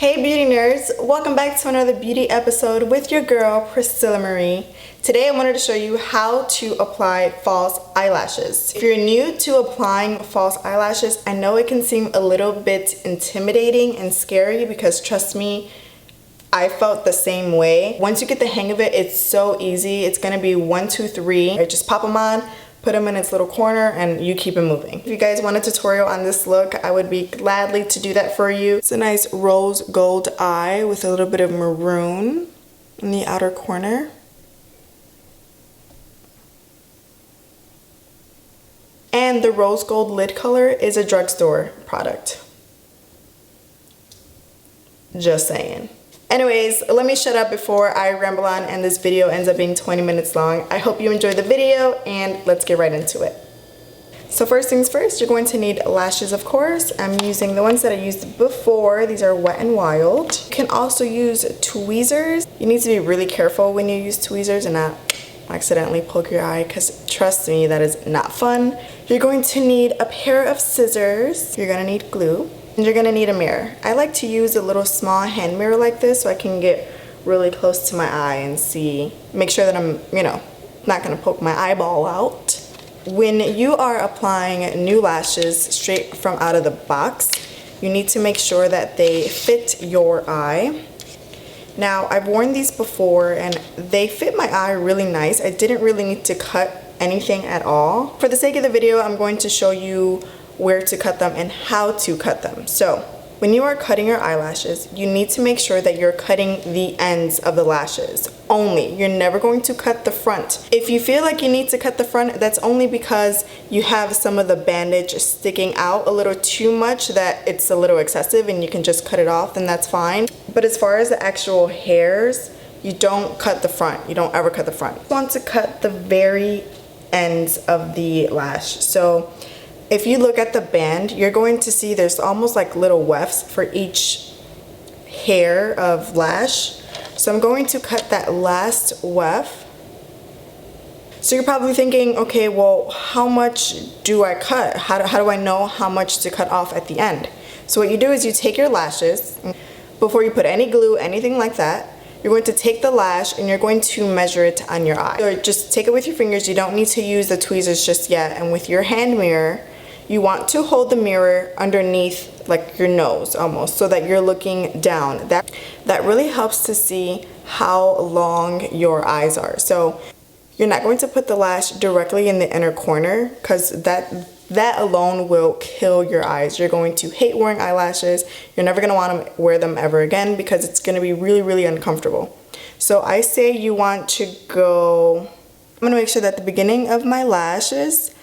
Hey beauty nerds, welcome back to another beauty episode with your girl Priscilla Marie. Today I wanted to show you how to apply false eyelashes. If you're new to applying false eyelashes, I know it can seem a little bit intimidating and scary because trust me, I felt the same way. Once you get the hang of it, it's so easy. It's gonna be 1, 2, 3. Right, just pop them on, put them in its little corner, and you keep it moving. If you guys want a tutorial on this look, I would be gladly to do that for you. It's a nice rose gold eye with a little bit of maroon in the outer corner. And the rose gold lid color is a drugstore product. Just saying. Anyways, let me shut up before I ramble on and this video ends up being 20 minutes long. I hope you enjoyed the video and let's get right into it. So first things first, you're going to need lashes, of course. I'm using the ones that I used before. These are Wet n Wild. You can also use tweezers. You need to be really careful when you use tweezers and not accidentally poke your eye because trust me, that is not fun. You're going to need a pair of scissors. You're gonna need glue. And you're gonna need a mirror. I like to use a little small hand mirror like this so I can get really close to my eye and see, make sure that I'm, not gonna poke my eyeball out. When you are applying new lashes straight from out of the box, you need to make sure that they fit your eye. Now, I've worn these before and they fit my eye really nice. I didn't really need to cut anything at all. For the sake of the video, I'm going to show you where to cut them and how to cut them. So when you are cutting your eyelashes, you need to make sure that you're cutting the ends of the lashes only. You're never going to cut the front. If you feel like you need to cut the front, that's only because you have some of the bandage sticking out a little too much that it's a little excessive and you can just cut it off, then that's fine. But as far as the actual hairs, you don't cut the front. You don't ever cut the front. You want to cut the very ends of the lash. So if you look at the band, you're going to see there's almost like little wefts for each hair of lash. So I'm going to cut that last weft. So you're probably thinking, okay, well, how much do I cut? How do I know how much to cut off at the end? So what you do is you take your lashes, before you put any glue, anything like that, you're going to take the lash and you're going to measure it on your eye. Or just take it with your fingers. You don't need to use the tweezers just yet. And with your hand mirror, you want to hold the mirror underneath like your nose almost so that you're looking down. That really helps to see how long your eyes are. So you're not going to put the lash directly in the inner corner because that alone will kill your eyes. You're going to hate wearing eyelashes. You're never going to want to wear them ever again because it's going to be really, really uncomfortable. So I say you want to go, I'm going to make sure that the beginning of my lashes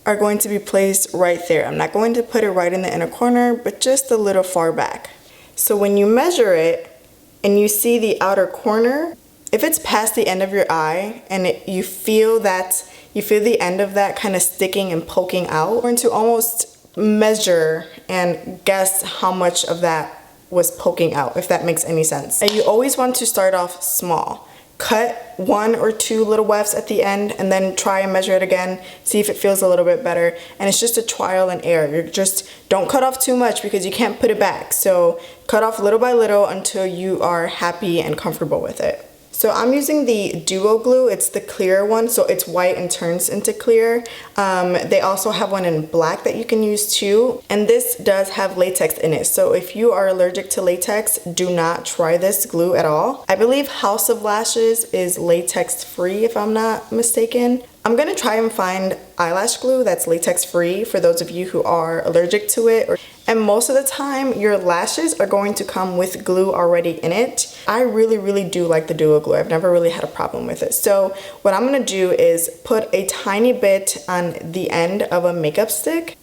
are going to be placed right there. I'm not going to put it right in the inner corner, but just a little far back. So when you measure it and you see the outer corner, if it's past the end of your eye and you feel the end of that kind of sticking and poking out, you're going to almost measure and guess how much of that was poking out, if that makes any sense. And you always want to start off small. Cut 1 or 2 little wefts at the end and then try and measure it again, see if it feels a little bit better. And it's just a trial and error. Don't cut off too much because you can't put it back. So cut off little by little until you are happy and comfortable with it. So I'm using the Duo glue. It's the clear one, so it's white and turns into clear. They also have one in black that you can use too. And this does have latex in it. So if you are allergic to latex, do not try this glue at all. I believe House of Lashes is latex free if I'm not mistaken. I'm gonna try and find eyelash glue that's latex free for those of you who are allergic to it. And most of the time, your lashes are going to come with glue already in it. I really, really do like the Duo glue. I've never really had a problem with it. So what I'm gonna do is put a tiny bit on the end of a makeup stick.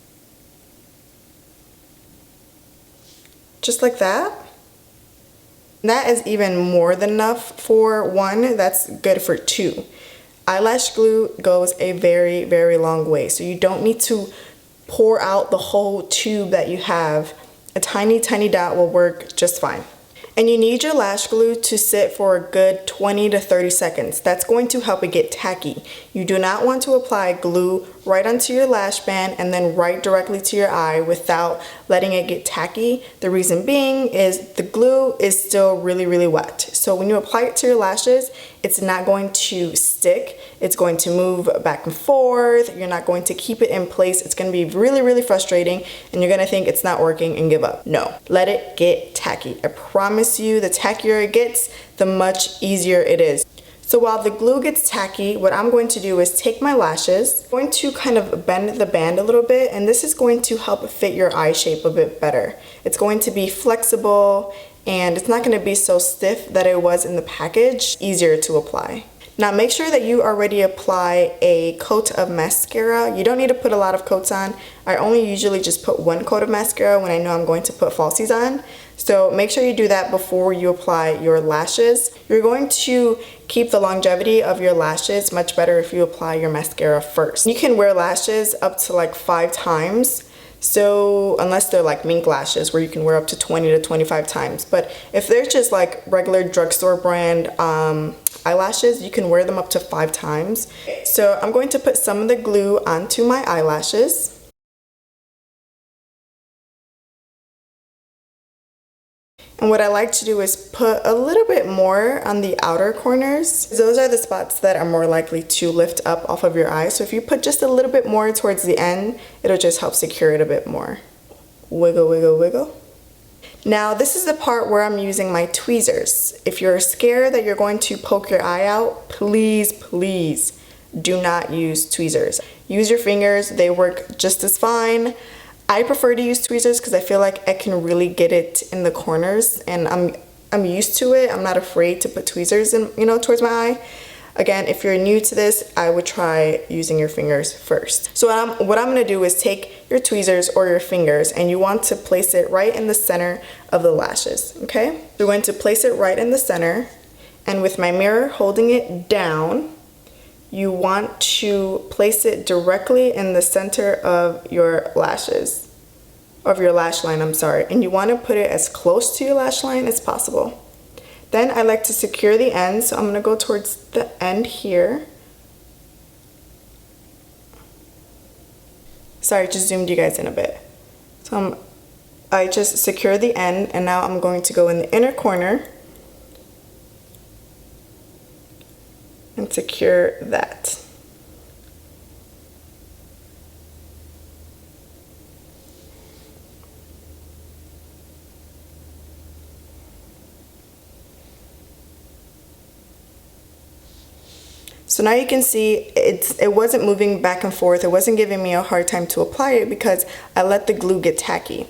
Just like that. That is even more than enough for 1. That's good for 2. Eyelash glue goes a very, very long way. So you don't need to pour out the whole tube that you have. A tiny, tiny dot will work just fine. And you need your lash glue to sit for a good 20 to 30 seconds. That's going to help it get tacky. You do not want to apply glue right onto your lash band and then right directly to your eye without letting it get tacky. The reason being is the glue is still really wet. So when you apply it to your lashes, it's not going to stick. It's going to move back and forth. You're not going to keep it in place. It's going to be really frustrating and you're going to think it's not working and give up. No, let it get tacky. I promise you, the tackier it gets, the much easier it is. So while the glue gets tacky, what I'm going to do is take my lashes, I'm going to kind of bend the band a little bit, and this is going to help fit your eye shape a bit better. It's going to be flexible and it's not going to be so stiff that it was in the package, easier to apply. Now make sure that you already apply a coat of mascara. You don't need to put a lot of coats on. I only usually just put one coat of mascara when I know I'm going to put falsies on. So make sure you do that before you apply your lashes. You're going to keep the longevity of your lashes much better if you apply your mascara first. You can wear lashes up to like 5 times. So unless they're like mink lashes where you can wear up to 20 to 25 times. But if they're just like regular drugstore brand eyelashes, you can wear them up to 5 times. So I'm going to put some of the glue onto my eyelashes. And what I like to do is put a little bit more on the outer corners. Those are the spots that are more likely to lift up off of your eye. So if you put just a little bit more towards the end, it'll just help secure it a bit more. Wiggle, wiggle, wiggle. Now this is the part where I'm using my tweezers. If you're scared that you're going to poke your eye out, please do not use tweezers. Use your fingers, they work just as fine. I prefer to use tweezers because I feel like I can really get it in the corners, and I'm used to it. I'm not afraid to put tweezers in, towards my eye. Again, if you're new to this, I would try using your fingers first. So what I'm gonna do is take your tweezers or your fingers, and you want to place it right in the center of the lashes, okay? We're going to place it right in the center, and with my mirror holding it down, you want to place it directly in the center of your lashes, of your lash line, I'm sorry. And you want to put it as close to your lash line as possible. Then I like to secure the end, so I'm going to go towards the end here. Sorry, just zoomed you guys in a bit. So I just secure the end, and now I'm going to go in the inner corner and secure that. So now you can see it wasn't moving back and forth. It wasn't giving me a hard time to apply it because I let the glue get tacky.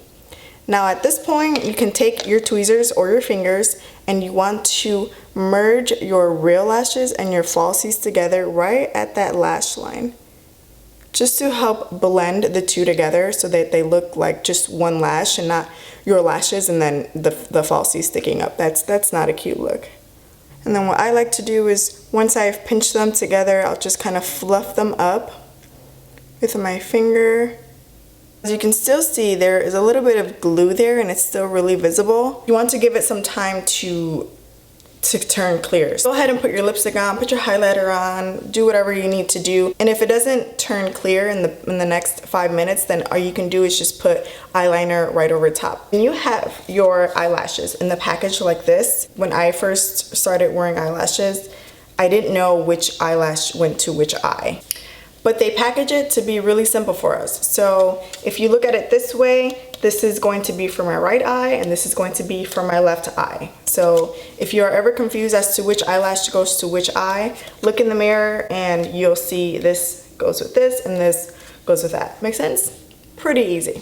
Now at this point, you can take your tweezers or your fingers and you want to merge your real lashes and your falsies together right at that lash line, just to help blend the two together so that they look like just one lash and not your lashes and then the falsies sticking up. That's not a cute look. And then what I like to do is once I've pinched them together, I'll just kind of fluff them up with my finger. As you can still see, there is a little bit of glue there and it's still really visible. You want to give it some time to turn clear. So go ahead and put your lipstick on, put your highlighter on, do whatever you need to do. And if it doesn't turn clear in the next 5 minutes, then all you can do is just put eyeliner right over top. When you have your eyelashes in the package like this, when I first started wearing eyelashes, I didn't know which eyelash went to which eye. But they package it to be really simple for us. So if you look at it this way, this is going to be for my right eye and this is going to be for my left eye. So if you are ever confused as to which eyelash goes to which eye, look in the mirror and you'll see this goes with this and this goes with that. Make sense? Pretty easy.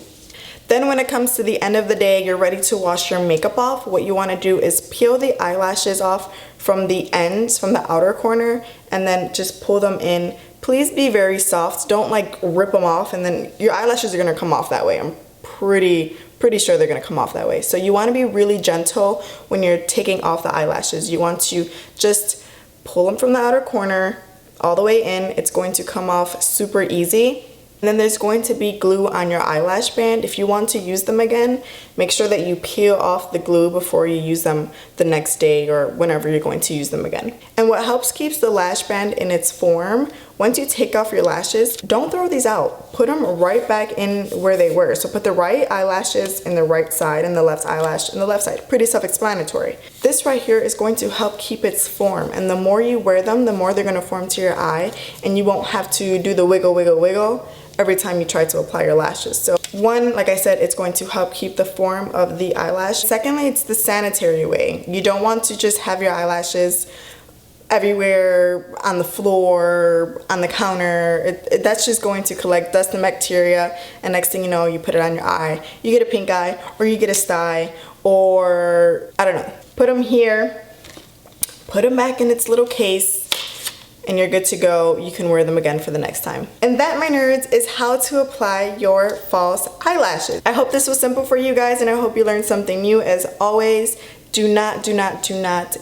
Then when it comes to the end of the day, you're ready to wash your makeup off. What you want to do is peel the eyelashes off from the ends, from the outer corner, and then just pull them in. Please be very soft. Don't like rip them off and then your eyelashes are gonna come off that way. I'm pretty sure they're gonna come off that way. So you wanna be really gentle when you're taking off the eyelashes. You want to just pull them from the outer corner all the way in. It's going to come off super easy. And then there's going to be glue on your eyelash band. If you want to use them again, make sure that you peel off the glue before you use them the next day or whenever you're going to use them again. And what helps keeps the lash band in its form once you take off your lashes, don't throw these out. Put them right back in where they were. So put the right eyelashes in the right side and the left eyelash in the left side. Pretty self-explanatory. This right here is going to help keep its form, and the more you wear them, the more they're going to form to your eye, and you won't have to do the wiggle, wiggle, wiggle every time you try to apply your lashes. So one, like I said, it's going to help keep the form of the eyelash. Secondly, it's the sanitary way. You don't want to just have your eyelashes everywhere, on the floor, on the counter. That's just going to collect dust and bacteria, and next thing you know, you put it on your eye. You get a pink eye, or you get a sty, or I don't know. Put them here, put them back in its little case, and you're good to go. You can wear them again for the next time. And that, my nerds, is how to apply your false eyelashes. I hope this was simple for you guys, and I hope you learned something new. As always, do not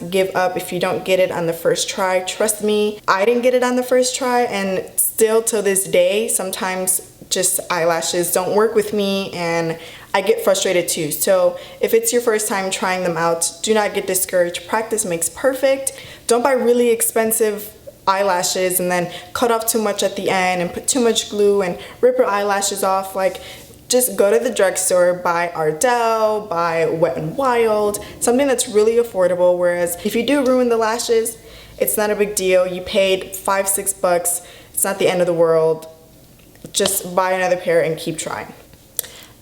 give up if you don't get it on the first try. Trust me, I didn't get it on the first try, and still to this day, sometimes just eyelashes don't work with me, and I get frustrated too. So if it's your first time trying them out, do not get discouraged. Practice makes perfect. Don't buy really expensive eyelashes and then cut off too much at the end and put too much glue and rip your eyelashes off. Like, just go to the drugstore, buy Ardell, buy Wet n Wild, something that's really affordable. Whereas if you do ruin the lashes, it's not a big deal. You paid $5-6. It's not the end of the world. Just buy another pair and keep trying.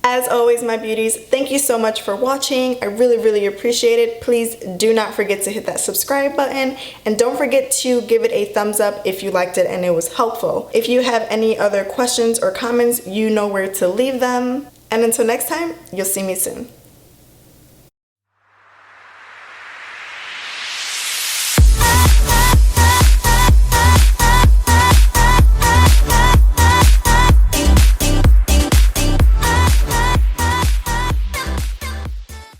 As always, my beauties, thank you so much for watching. I really appreciate it. Please do not forget to hit that subscribe button, and don't forget to give it a thumbs up if you liked it and it was helpful. If you have any other questions or comments, you know where to leave them. And until next time, you'll see me soon.